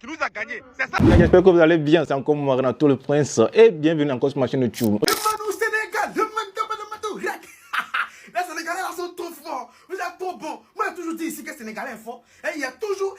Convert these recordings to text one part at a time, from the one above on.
qui nous a gagné. C'est ça. J'espère que vous allez bien. C'est encore moi, Renato le Prince. Et bienvenue encore sur ma chaîne YouTube. Le Sénégal, les Sénégalais là sont trop forts. Vous êtes trop bons. Moi j'ai toujours dit ici que le Sénégalais est fort. Et il y a toujours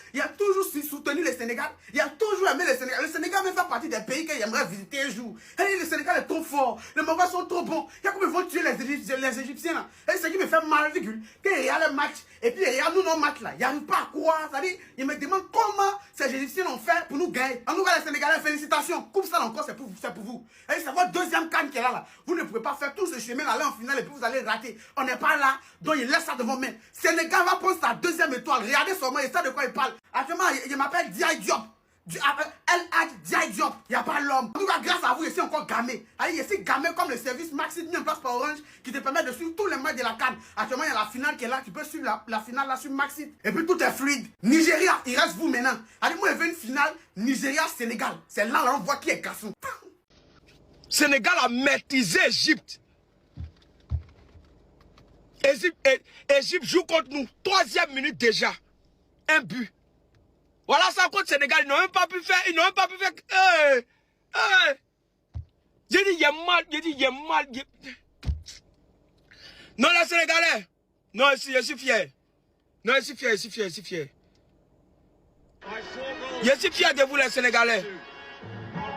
soutenu le Sénégal. Il y a toujours aimé le Sénégal. Le Sénégal même fait partie des pays qu'il aimerait visiter un jour. Et le Sénégal est trop fort. Les Marocains sont trop bons. Il y a comme ils vont tuer les Égyptiens là. Et ce qui me fait mal, virgule. Quand il y a le match, et puis il y a nous nos matchs là. Il n'y arrive pas à croire. C'est-à-dire, ils me demandent comment ces Égyptiens ont fait pour nous gagner. En tout cas, les Sénégalais, félicitations. Coupe ça encore, c'est pour vous. Et c'est votre deuxième canne qui est là. Vous ne pouvez pas faire tout ce chemin aller en finale et puis vous allez rater. On n'est pas là, donc il laisse ça devant main. Sénégal va prendre sa deuxième étoile. Regardez son nom, il sait de quoi il parle. Actuellement, il m'appelle Diaye Diop. LH Diaye Diop. Il n'y a pas l'homme. En tout cas, grâce à vous, je suis encore gamé. Il est gamé comme le service Maxi mis en place par Orange qui te permet de suivre tous les matchs de la CAN. Actuellement, il y a la finale qui est là. Tu peux suivre la finale là sur Maxi. Et puis tout est fluide. Nigeria, il reste vous maintenant. Allez, moi, il veut une finale Nigeria-Sénégal. C'est là, on voit qui est garçon. Sénégal a maîtrisé Égypte. Égypte joue contre nous. 3e minute déjà. Un but. Voilà ça contre Sénégal. Ils n'ont même pas pu faire. J'ai dit, il y a mal. Non, les Sénégalais. Non, je suis fier. Non, je suis fier. Je suis fier de vous, les Sénégalais.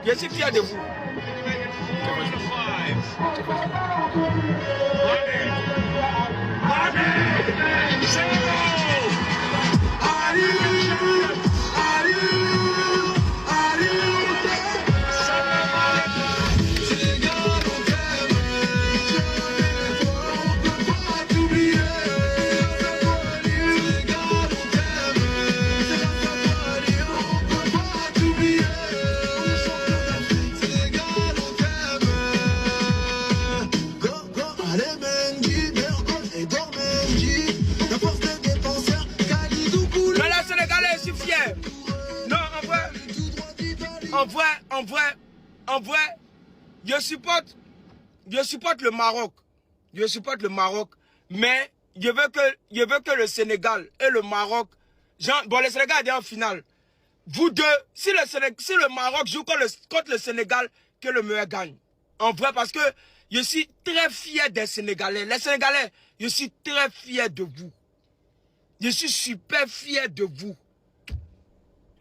Je suis fier de vous. En vrai, je supporte le Maroc. Je supporte le Maroc, mais je veux que le Sénégal et le Maroc, bon, le Sénégal est en finale. Vous deux, si le Maroc joue contre le Sénégal, que le meilleur gagne. En vrai, parce que je suis très fier des Sénégalais. Les Sénégalais, je suis très fier de vous. Je suis super fier de vous.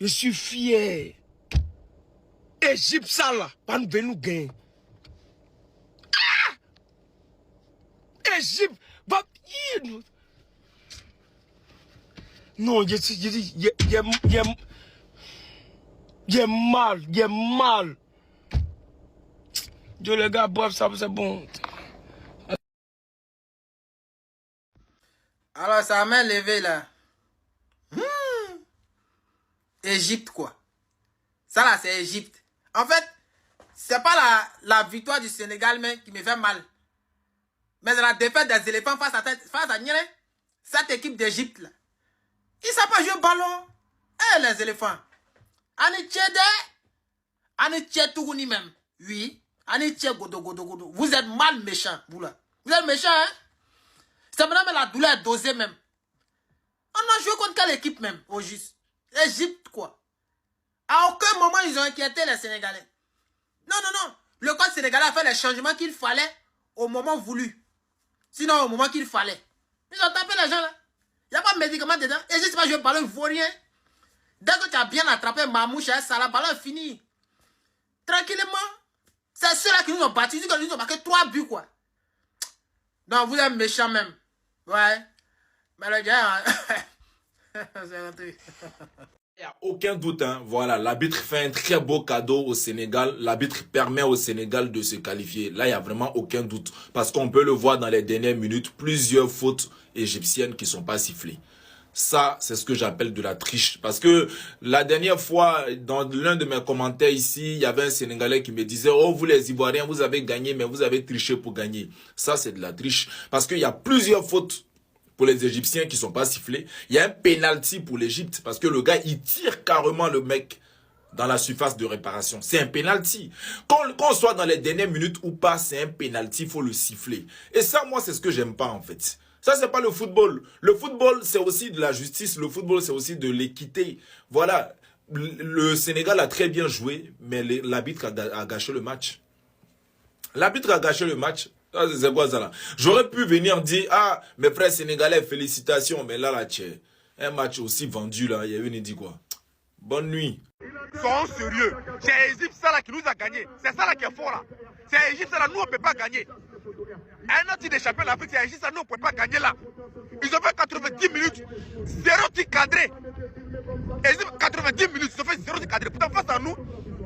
Je suis fier. Égypte, ça là, pas nous venir nous gagner. Ah! Égypte, va. Non, j'ai mal. Dieu, les gars, bref, ça c'est bon. Alors, ça m'a levé là. Égypte, quoi. Ça là, c'est Égypte. En fait, c'est pas la victoire du Sénégal mais qui me fait mal. Mais la défaite des éléphants face à Niéré, cette équipe d'Égypte là. Ils ne savent pas jouer au ballon. Eh les éléphants. Ani même. Oui. Godo. Vous êtes mal méchants, vous là. Vous êtes méchants, hein? C'est maintenant la douleur est dosée même. On a joué contre quelle équipe même, au juste? Égypte, quoi. À aucun moment, ils ont inquiété les Sénégalais. Non. Le code sénégalais a fait les changements qu'il fallait au moment voulu. Sinon, au moment qu'il fallait. Ils ont tapé les gens là. Il n'y a pas de médicaments dedans. Et juste pas jouer le ballon, il ne vaut rien. Dès que tu as bien attrapé Mamouche, ça, le ballon est fini. Tranquillement. C'est ceux-là qui nous ont battus. Ils nous ont marqué 3 buts, quoi. Non, vous êtes méchants même. Ouais. Mais le gars... c'est un truc. Il n'y a aucun doute, hein. Voilà, l'arbitre fait un très beau cadeau au Sénégal. L'arbitre permet au Sénégal de se qualifier. Là, il n'y a vraiment aucun doute. Parce qu'on peut le voir dans les dernières minutes, plusieurs fautes égyptiennes qui ne sont pas sifflées. Ça, c'est ce que j'appelle de la triche. Parce que la dernière fois, dans l'un de mes commentaires ici, il y avait un Sénégalais qui me disait « Oh, vous les Ivoiriens, vous avez gagné, mais vous avez triché pour gagner. » Ça, c'est de la triche. Parce qu'il y a plusieurs fautes pour les Égyptiens qui ne sont pas sifflés. Il y a un penalty pour l'Égypte parce que le gars, il tire carrément le mec dans la surface de réparation. C'est un penalty. Qu'on soit dans les dernières minutes ou pas, c'est un penalty, il faut le siffler. Et ça, moi, c'est ce que j'aime pas en fait. Ça, c'est pas le football. Le football, c'est aussi de la justice. Le football, c'est aussi de l'équité. Voilà. le Sénégal a très bien joué, mais l'arbitre a gâché le match. L'arbitre a gâché le match. C'est quoi ça là? J'aurais pu venir dire, ah, mes frères sénégalais, félicitations. Mais là, tiens, un match aussi vendu là, il y a une dit quoi? Bonne nuit. Soyons sérieux. C'est Égypte ça là qui nous a gagné. C'est ça là qui est fort là. C'est Égypte ça là, nous on ne peut pas gagner. Un autre des champions d'Afrique, c'est Égypte ça, nous on ne peut pas gagner là. Ils ont fait 90 minutes, 0 tir cadré. Égypte 90 minutes, ils ont fait 0 tir cadré. Pourtant face à nous,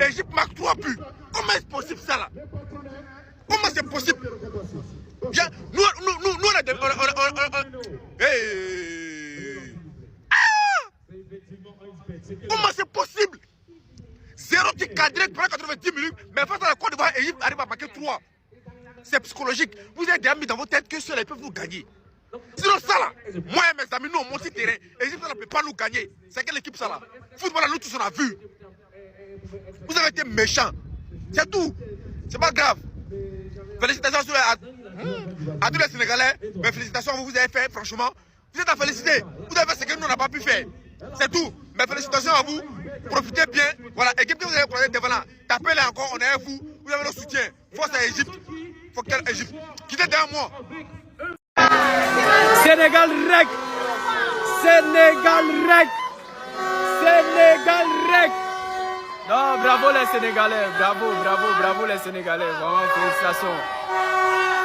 Égypte marque 3 buts. Comment est-ce possible ça là? Comment c'est possible? Nous on a des... Comment c'est possible? 0 tir cadré pendant 90 minutes, mais face à la Côte d'Ivoire, Égypte arrive à marquer 3. C'est psychologique. Vous avez déjà mis dans votre tête que ceux-là peuvent nous gagner. Sinon ça là, moi et mes amis, nous on monte sur terrain. Égypte ne peut pas nous gagner. C'est quelle équipe ça là? Football, nous tous on a vu. Vous avez été méchants. C'est tout. C'est pas grave. Félicitations à tous les Sénégalais. Mais félicitations à vous, vous avez fait, franchement. Vous êtes à féliciter. Vous avez fait ce que nous on n'a pas pu faire. C'est tout. Mais félicitations à vous. Profitez bien. Voilà, équipe que vous avez croisée devant là. Tapez-les encore, on est avec vous. Vous avez le soutien. Force à Égypte. Faut qu'elle Égypte. Quittez derrière moi. Sénégal rec. Sénégal rec. Sénégal rec. Non, bravo les Sénégalais. Bravo les Sénégalais. Vraiment, félicitations.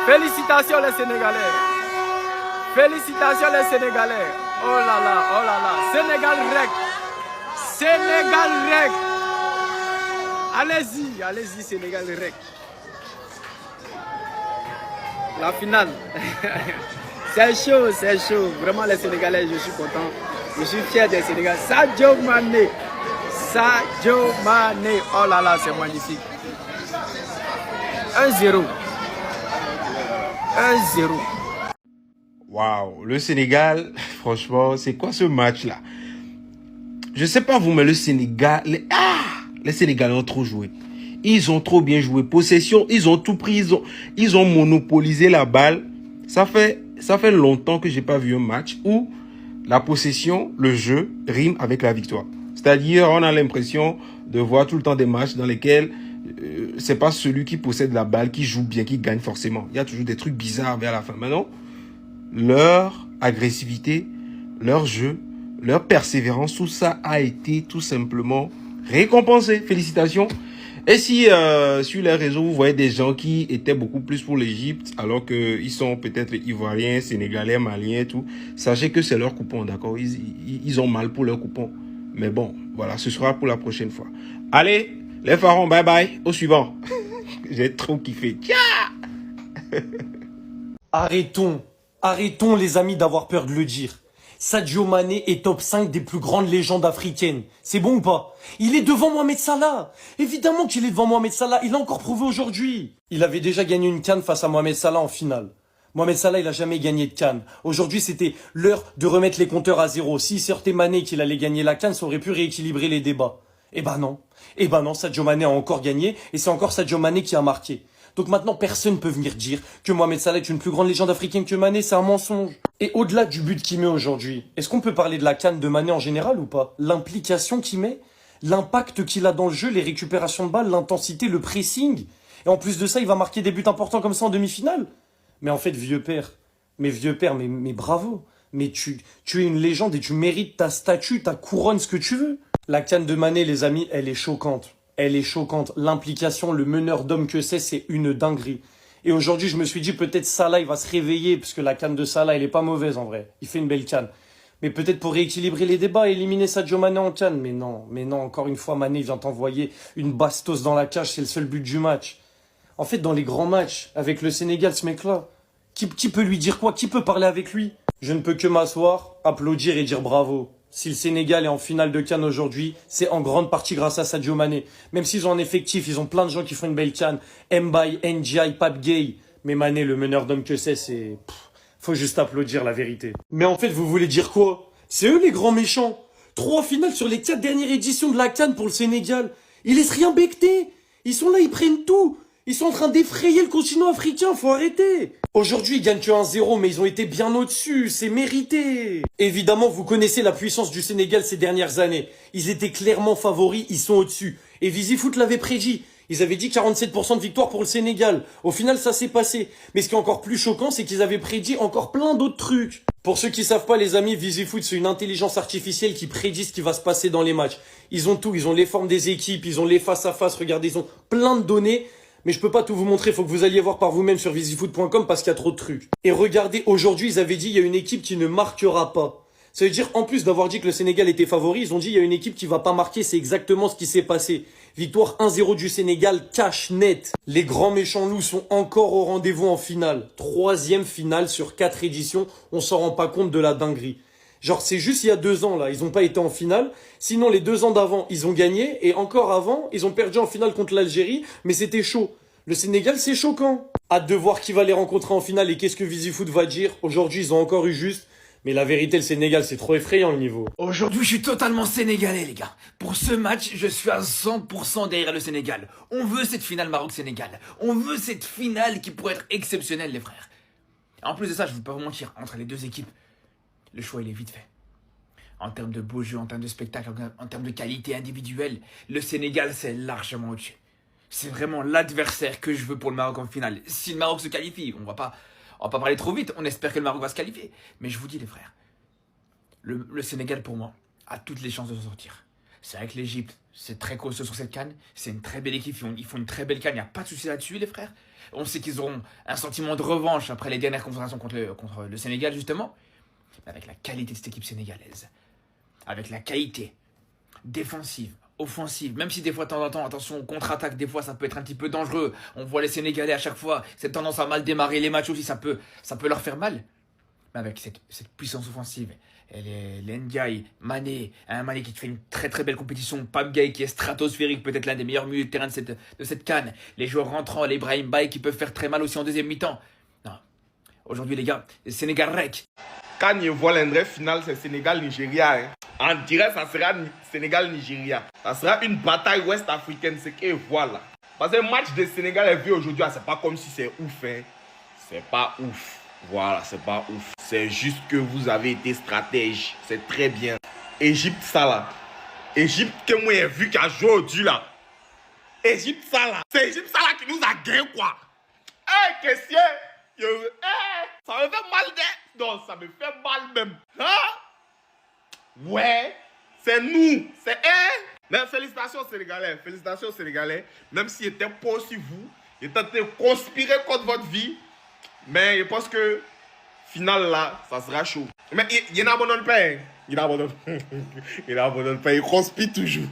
Félicitations les Sénégalais. Félicitations les Sénégalais. Oh là là. Sénégal rec. Sénégal rec. Allez-y, Sénégal rec. La finale. C'est chaud. Vraiment les Sénégalais, je suis content. Je suis fier des Sénégalais. Sadio Mané. Oh là là, c'est magnifique. 1-0. Waouh, le Sénégal, franchement, c'est quoi ce match-là? Je sais pas vous, mais le Sénégal... Les Sénégalais ont trop joué. Ils ont trop bien joué. Possession, ils ont tout pris. Ils ont monopolisé la balle. Ça fait longtemps que j'ai pas vu un match où la possession, le jeu, rime avec la victoire. C'est-à-dire, on a l'impression de voir tout le temps des matchs dans lesquels c'est pas celui qui possède la balle, qui joue bien, qui gagne forcément. Il y a toujours des trucs bizarres vers la fin. Maintenant, leur agressivité, leur jeu, leur persévérance, tout ça a été tout simplement récompensé. Félicitations. Et si sur les réseaux, vous voyez des gens qui étaient beaucoup plus pour l'Égypte, alors qu'ils sont peut-être Ivoiriens, Sénégalais, Maliens et tout, sachez que c'est leur coupon, d'accord? Ils ont mal pour leur coupon. Mais bon, voilà, ce sera pour la prochaine fois. Allez, les pharaons, bye bye, au suivant. J'ai trop kiffé. Tiens. Arrêtons les amis d'avoir peur de le dire. Sadio Mané est top 5 des plus grandes légendes africaines. C'est bon ou pas? Il est devant Mohamed Salah. Évidemment qu'il est devant Mohamed Salah. Il l'a encore prouvé aujourd'hui. Il avait déjà gagné une CAN face à Mohamed Salah en finale. Mohamed Salah, il a jamais gagné de CAN. Aujourd'hui, c'était l'heure de remettre les compteurs à zéro. S'il sortait Mané qu'il allait gagner la CAN, ça aurait pu rééquilibrer les débats. Eh ben non, Sadio Mané a encore gagné et c'est encore Sadio Mané qui a marqué. Donc maintenant, personne ne peut venir dire que Mohamed Salah est une plus grande légende africaine que Mané, c'est un mensonge. Et au-delà du but qu'il met aujourd'hui, est-ce qu'on peut parler de la CAN de Mané en général ou pas? L'implication qu'il met, l'impact qu'il a dans le jeu, les récupérations de balles, l'intensité, le pressing. Et en plus de ça, il va marquer des buts importants comme ça en demi-finale. Mais en fait, vieux père, mais bravo. Mais tu es une légende et tu mérites ta statue, ta couronne, ce que tu veux. La CAN de Mané, les amis, elle est choquante. Elle est choquante. L'implication, le meneur d'homme que c'est une dinguerie. Et aujourd'hui, je me suis dit, peut-être Salah, il va se réveiller, parce que la CAN de Salah, elle est pas mauvaise, en vrai. Il fait une belle CAN. Mais peut-être pour rééquilibrer les débats, éliminer Sadio Mané en CAN. Mais non, encore une fois, Mané vient t'envoyer une bastos dans la cage, c'est le seul but du match. En fait, dans les grands matchs, avec le Sénégal, ce mec-là, qui peut lui dire quoi? Qui peut parler avec lui? Je ne peux que m'asseoir, applaudir et dire bravo. Si le Sénégal est en finale de CAN aujourd'hui, c'est en grande partie grâce à Sadio Mané. Même s'ils ont un effectif, ils ont plein de gens qui font une belle CAN. Mbaye, Ndiaye, Pape Gueye. Mais Mané, le meneur d'homme que c'est... Faut juste applaudir la vérité. Mais en fait, vous voulez dire quoi? C'est eux les grands méchants. 3 finales sur les 4 dernières éditions de la CAN pour le Sénégal. Ils laissent rien becter. Ils sont là, ils prennent tout. Ils sont en train d'effrayer le continent africain, faut arrêter. Aujourd'hui, ils gagnent que 1-0, mais ils ont été bien au-dessus, c'est mérité. Évidemment, vous connaissez la puissance du Sénégal ces dernières années. Ils étaient clairement favoris, ils sont au-dessus. Et VisiFoot l'avait prédit. Ils avaient dit 47% de victoire pour le Sénégal. Au final, ça s'est passé. Mais ce qui est encore plus choquant, c'est qu'ils avaient prédit encore plein d'autres trucs. Pour ceux qui savent pas, les amis, VisiFoot, c'est une intelligence artificielle qui prédit ce qui va se passer dans les matchs. Ils ont tout, ils ont les formes des équipes, ils ont les face-à-face, regardez, ils ont plein de données. Mais je peux pas tout vous montrer, faut que vous alliez voir par vous-même sur visifoot.com parce qu'il y a trop de trucs. Et regardez, aujourd'hui, ils avaient dit, il y a une équipe qui ne marquera pas. Ça veut dire, en plus d'avoir dit que le Sénégal était favori, ils ont dit, il y a une équipe qui va pas marquer, c'est exactement ce qui s'est passé. Victoire 1-0 du Sénégal, cash net. Les grands méchants loups sont encore au rendez-vous en finale. 3e finale sur 4 éditions, on s'en rend pas compte de la dinguerie. Genre, c'est juste il y a 2 ans, là, ils ont pas été en finale. Sinon, les 2 ans d'avant, ils ont gagné. Et encore avant, ils ont perdu en finale contre l'Algérie. Mais c'était chaud. Le Sénégal, c'est choquant. Hâte de voir qui va les rencontrer en finale et qu'est-ce que VisiFoot va dire. Aujourd'hui, ils ont encore eu juste. Mais la vérité, le Sénégal, c'est trop effrayant, le niveau. Aujourd'hui, je suis totalement sénégalais, les gars. Pour ce match, je suis à 100% derrière le Sénégal. On veut cette finale Maroc-Sénégal. On veut cette finale qui pourrait être exceptionnelle, les frères. En plus de ça, je ne vais pas vous mentir, entre les deux équipes, le choix, il est vite fait. En termes de beau jeu, en termes de spectacle, en termes de qualité individuelle, le Sénégal, c'est largement au-dessus. C'est vraiment l'adversaire que je veux pour le Maroc en finale. Si le Maroc se qualifie, on va pas parler trop vite, on espère que le Maroc va se qualifier. Mais je vous dis les frères, le Sénégal pour moi a toutes les chances de s'en sortir. C'est vrai que l'Égypte, c'est très costaud sur cette CAN, c'est une très belle équipe, ils font une très belle CAN, il n'y a pas de souci là-dessus les frères. On sait qu'ils auront un sentiment de revanche après les dernières confrontations contre le Sénégal justement. Mais avec la qualité de cette équipe sénégalaise, avec la qualité défensive, offensive, même si des fois de temps en temps, attention, contre-attaque, des fois ça peut être un petit peu dangereux. On voit les Sénégalais à chaque fois, cette tendance à mal démarrer les matchs aussi, ça peut leur faire mal. Mais avec cette puissance offensive, les Ndiaye, Mané, Mané qui fait une très très belle compétition, Pape Gueye qui est stratosphérique, peut-être l'un des meilleurs milieux de terrain de cette CAN, les joueurs rentrants, les Brahim Baye qui peuvent faire très mal aussi en deuxième mi-temps. Non, aujourd'hui les gars, le Sénégal rec. Quand je vois l'endroit final, c'est Sénégal-Nigeria. Hein. En direct, ça sera Sénégal-Nigeria. Ça sera une bataille ouest-africaine, ce que voilà. Parce que le match de Sénégal est vu aujourd'hui, c'est pas comme si c'est ouf. Hein. C'est pas ouf. Voilà, c'est pas ouf. C'est juste que vous avez été stratège. C'est très bien. Égypte, ça là. Égypte que moi j'ai vu qui a joué aujourd'hui là. Égypte, ça là. C'est Égypte, ça là qui nous a gagné quoi. Eh, qu'est-ce que ça me fait mal de... Non, ça me fait mal même. Hein? Ouais, c'est nous. C'est Mais félicitations Sénégalais. Félicitations Sénégalais. Même s'il était pas aussi vous, il était en train de conspirer contre votre vie. Mais je pense que finale là, ça sera chaud. Mais il n'abandonne pas. Hein. Il n'abandonne pas. Il conspire toujours.